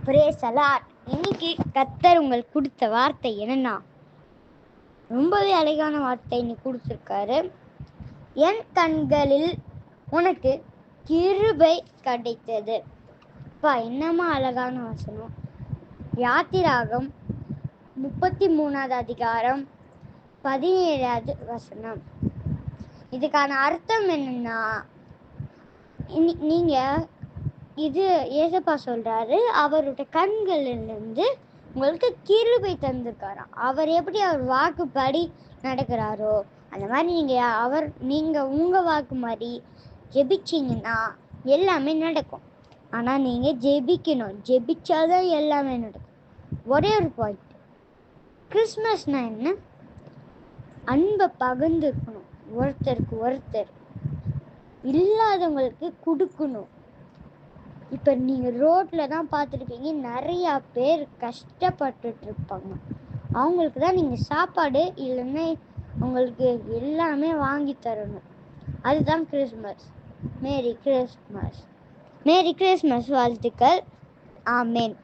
Brace allot. இன்னைக்கு கர்த்தர் உங்களுக்கு கொடுத்த வார்த்தை என்னன்னா, ரொம்பவே அழகான வார்த்தை இன்னைக்கு கொடுத்துருக்காரு. என் கண்களில் உனக்கு கிருபை கிடைத்தது. அப்பா, என்னமா அழகான வசனம். யாத்திராகம் 33வது அதிகாரம் 17வது வசனம். இதுக்கான அர்த்தம் என்னன்னா, நீங்க இது ஏசப்பா சொல்றாரு, அவருடைய கண்களிலிருந்து உங்களுக்கு கிருபை தந்திருக்காராம். அவர் எப்படி அவர் வாக்குப்படி நடக்கிறாரோ அந்த மாதிரி நீங்க உங்க வாக்கு மாதிரி ஜெபிச்சிங்கன்னா எல்லாமே நடக்கும். ஆனா நீங்க ஜெபிக்கணும், ஜெபிச்சாதான் எல்லாமே நடக்கும். ஒரே ஒரு பாயிண்ட், கிறிஸ்மஸ்னா என்ன? அன்பை பகிர்ந்துக்கணும், ஒருத்தருக்கு ஒருத்தர் இல்லாதவங்களுக்கு கொடுக்கணும். இப்போ நீங்கள் ரோட்டில் தான் பார்த்துருப்பீங்க, நிறையா பேர் கஷ்டப்பட்டுட்டு இருப்பாங்க. அவங்களுக்கு தான் நீங்கள் சாப்பாடு இல்லைன்னா அவங்களுக்கு எல்லாமே வாங்கி தரணும். அதுதான் Christmas. Merry Christmas. Merry Christmas வாழ்த்துக்கள். ஆமேன்.